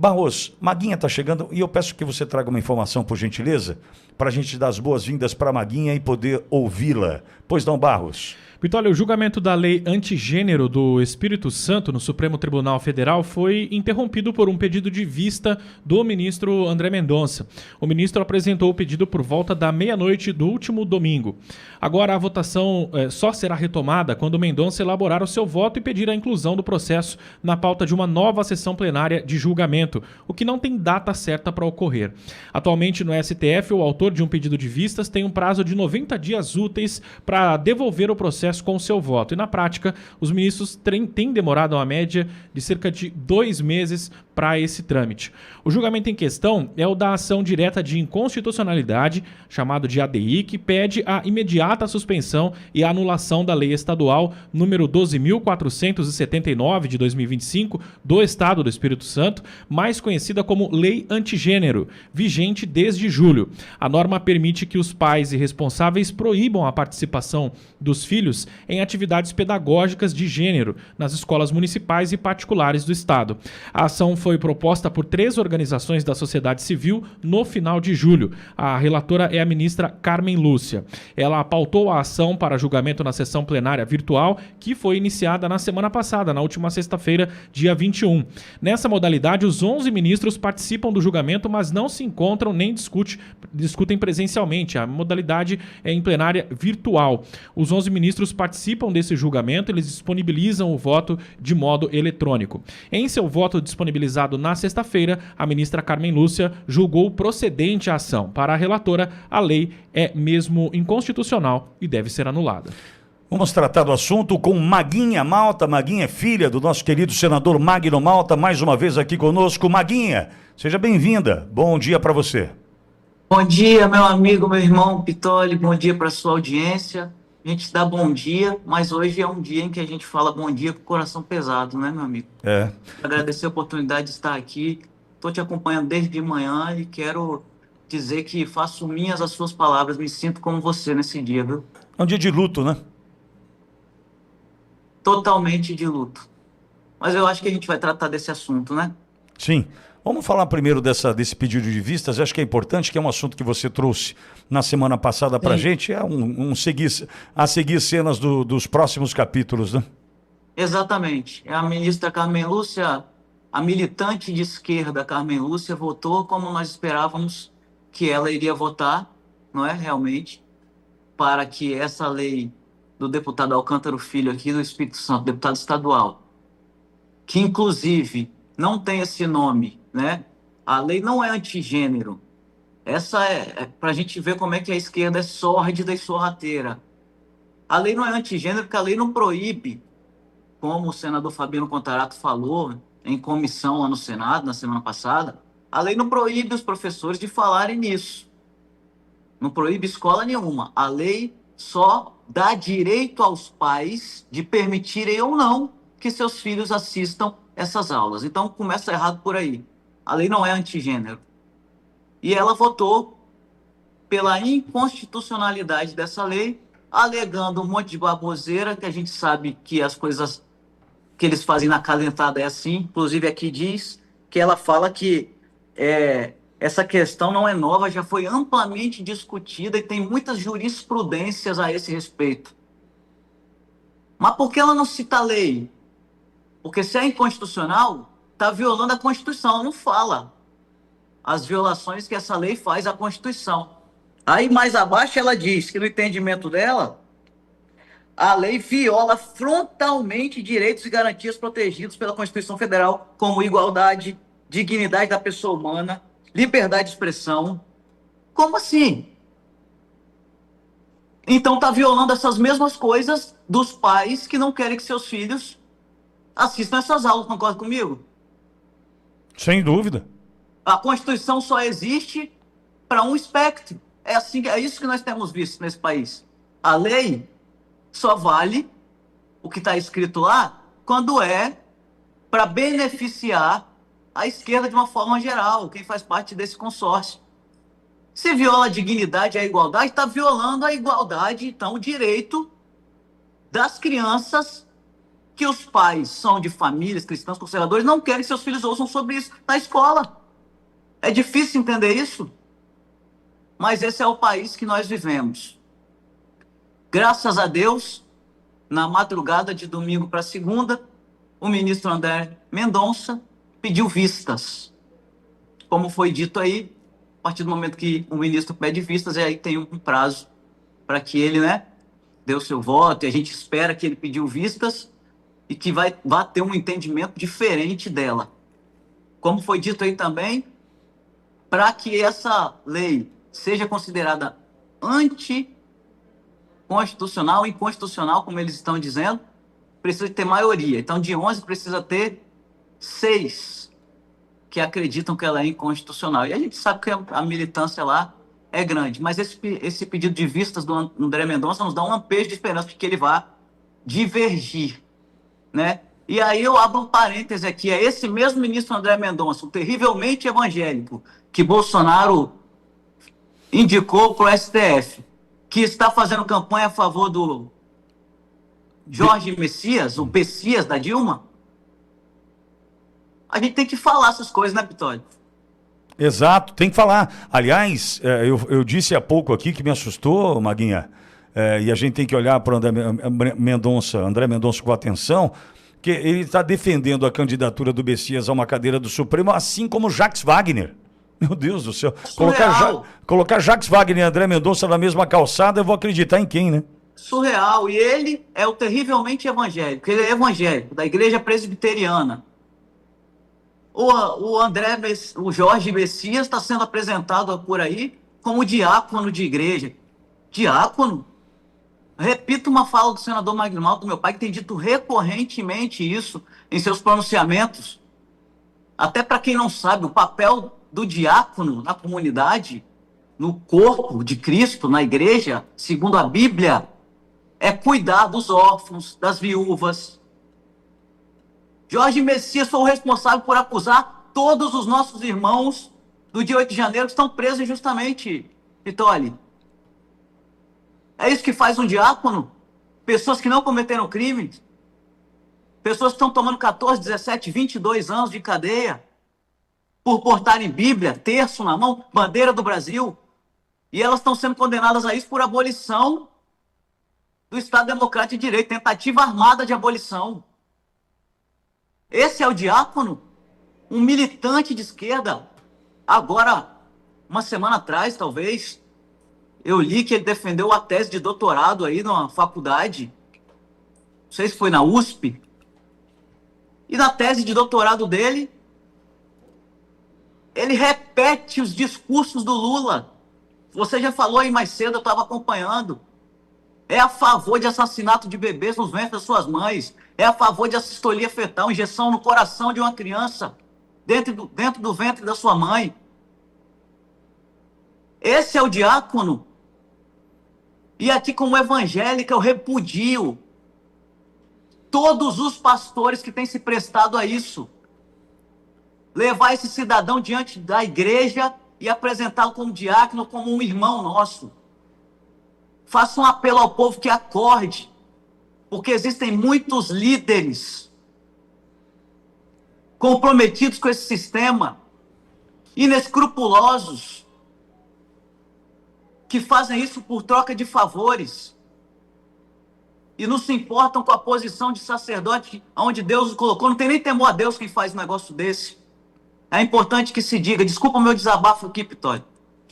Barros, Maguinha está chegando e eu peço que você traga uma informação, por gentileza, para a gente dar as boas-vindas para a Maguinha e poder ouvi-la. Pois não, Barros? Vitória, o julgamento da lei antigênero do Espírito Santo no Supremo Tribunal Federal foi interrompido por um pedido de vista do ministro André Mendonça. O ministro apresentou o pedido por volta da meia-noite do último domingo. Agora a votação só será retomada quando Mendonça elaborar o seu voto e pedir a inclusão do processo na pauta de uma nova sessão plenária de julgamento, o que não tem data certa para ocorrer. Atualmente no STF, o autor de um pedido de vistas tem um prazo de 90 dias úteis para devolver o processo com o seu voto. E na prática, os ministros têm demorado uma média de cerca de 2 meses para esse trâmite. O julgamento em questão é o da ação direta de inconstitucionalidade, chamado de ADI, que pede a imediata suspensão e anulação da lei estadual número 12.479 de 2025 do Estado do Espírito Santo, mais conhecida como Lei Antigênero, vigente desde julho. A norma permite que os pais e responsáveis proíbam a participação dos filhos em atividades pedagógicas de gênero nas escolas municipais e particulares do Estado. A ação foi proposta por 3 organizações da sociedade civil no final de julho. A relatora é a ministra Carmen Lúcia. Ela pautou a ação para julgamento na sessão plenária virtual, que foi iniciada na semana passada, na última sexta-feira, dia 21. Nessa modalidade, os 11 ministros participam do julgamento, mas não se encontram nem discutem presencialmente. A modalidade é em plenária virtual. Os 11 ministros participam desse julgamento, eles disponibilizam o voto de modo eletrônico. Em seu voto disponibilizado na sexta-feira, a ministra Carmen Lúcia julgou procedente a ação. Para a relatora, a lei é mesmo inconstitucional e deve ser anulada. Vamos tratar do assunto com Maguinha Malta. Maguinha é filha do nosso querido senador Magno Malta, mais uma vez aqui conosco. Maguinha, seja bem-vinda. Bom dia para você. Bom dia, meu amigo, meu irmão Pitoli. Bom dia para sua audiência. A gente dá bom dia, mas hoje é um dia em que a gente fala bom dia com o coração pesado, né, meu amigo? É. Agradecer a oportunidade de estar aqui. Estou te acompanhando desde de manhã e quero dizer que faço minhas as suas palavras. Me sinto como você nesse dia, viu? É um dia de luto, né? Totalmente de luto. Mas eu acho que a gente vai tratar desse assunto, né? Sim. Vamos falar primeiro desse pedido de vistas. Acho que é importante, que é um assunto que você trouxe na semana passada para a gente. É a seguir cenas dos próximos capítulos, né? Exatamente. A ministra Carmen Lúcia, a militante de esquerda Carmen Lúcia, votou como nós esperávamos que ela iria votar, não é? Realmente, para que essa lei do deputado Alcântara Filho aqui do Espírito Santo, deputado estadual, que inclusive não tem esse nome, né? A lei não é antigênero. Essa é para a gente ver como é que a esquerda é sórdida e sorrateira. A lei não é antigênero porque a lei não proíbe, como o senador Fabiano Contarato falou em comissão lá no Senado, na semana passada, a lei não proíbe os professores de falarem nisso. Não proíbe escola nenhuma. A lei só dá direito aos pais de permitirem ou não que seus filhos assistam essas aulas. Então começa errado por aí. A lei não é antigênero. E ela votou pela inconstitucionalidade dessa lei, alegando um monte de baboseira, que a gente sabe que as coisas que eles fazem na calentada é assim. Inclusive aqui diz que ela fala que essa questão não é nova, já foi amplamente discutida e tem muitas jurisprudências a esse respeito. Mas por que ela não cita a lei? Porque se é inconstitucional, está violando a Constituição. Ela não fala as violações que essa lei faz à Constituição. Aí mais abaixo ela diz que no entendimento dela, a lei viola frontalmente direitos e garantias protegidos pela Constituição Federal, como igualdade, dignidade da pessoa humana, liberdade de expressão. Como assim? Então está violando essas mesmas coisas dos pais que não querem que seus filhos assistam essas aulas, concorda comigo? Sem dúvida. A Constituição só existe para um espectro. É assim, é isso que nós temos visto nesse país. A lei só vale o que está escrito lá quando é para beneficiar a esquerda de uma forma geral, quem faz parte desse consórcio. Se viola a dignidade e a igualdade, está violando a igualdade, então, o direito das crianças que os pais são de famílias cristãs conservadores, não querem que seus filhos ouçam sobre isso na escola. É difícil entender isso, mas esse é o país que nós vivemos. Graças a Deus, na madrugada de domingo para segunda, o ministro André Mendonça pediu vistas. Como foi dito aí, a partir do momento que o ministro pede vistas, aí tem um prazo para que ele, dê o seu voto, e a gente espera que ele pediu vistas e que vá ter um entendimento diferente dela. Como foi dito aí também, para que essa lei seja considerada anticonstitucional, inconstitucional, como eles estão dizendo, precisa ter maioria. Então, de 11, precisa ter 6 que acreditam que ela é inconstitucional. E a gente sabe que a militância lá é grande. Mas esse pedido de vistas do André Mendonça nos dá um lampejo de esperança de que ele vá divergir, E aí eu abro um parêntese aqui. É esse mesmo ministro André Mendonça, o terrivelmente evangélico, que Bolsonaro indicou para o STF, que está fazendo campanha a favor do Jorge Messias, o Messias da Dilma. A gente tem que falar essas coisas, né, Pitório? Exato, tem que falar. Aliás, eu disse há pouco aqui que me assustou, Maguinha, e a gente tem que olhar para André Mendonça com atenção, que ele está defendendo a candidatura do Messias a uma cadeira do Supremo, assim como Jacques Wagner. Meu Deus do céu. Colocar Jacques Wagner e André Mendonça na mesma calçada, eu vou acreditar em quem, né? Surreal. E ele é o terrivelmente evangélico. Ele é evangélico, da igreja presbiteriana. O Jorge Messias está sendo apresentado por aí como diácono de igreja. Diácono? Repito uma fala do senador Magno Malta, meu pai, que tem dito recorrentemente isso em seus pronunciamentos. Até para quem não sabe, o papel do diácono na comunidade, no corpo de Cristo, na igreja, segundo a Bíblia, é cuidar dos órfãos, das viúvas. Jorge Messias foi o responsável por acusar todos os nossos irmãos do dia 8 de janeiro que estão presos injustamente, Pitoli. É isso que faz um diácono? Pessoas que não cometeram crimes? Pessoas que estão tomando 14, 17, 22 anos de cadeia por portarem Bíblia, terço na mão, bandeira do Brasil, e elas estão sendo condenadas a isso por abolição do Estado Democrático de Direito, tentativa armada de abolição. Esse é o diácono? Um militante de esquerda? Agora, uma semana atrás, talvez, eu li que ele defendeu a tese de doutorado aí numa faculdade, não sei se foi na USP, e na tese de doutorado dele, ele repete os discursos do Lula. Você já falou aí mais cedo, eu estava acompanhando. É a favor de assassinato de bebês nos ventres das suas mães. É a favor de assistolia fetal, injeção no coração de uma criança, dentro do ventre da sua mãe. Esse é o diácono. E aqui, como evangélica, eu repudio todos os pastores que têm se prestado a isso. Levar esse cidadão diante da igreja e apresentá-lo como diácono, como um irmão nosso. Faça um apelo ao povo que acorde, porque existem muitos líderes comprometidos com esse sistema, inescrupulosos, que fazem isso por troca de favores e não se importam com a posição de sacerdote onde Deus os colocou. Não tem nem temor a Deus quem faz um negócio desse. É importante que se diga. Desculpa o meu desabafo aqui, Pitório.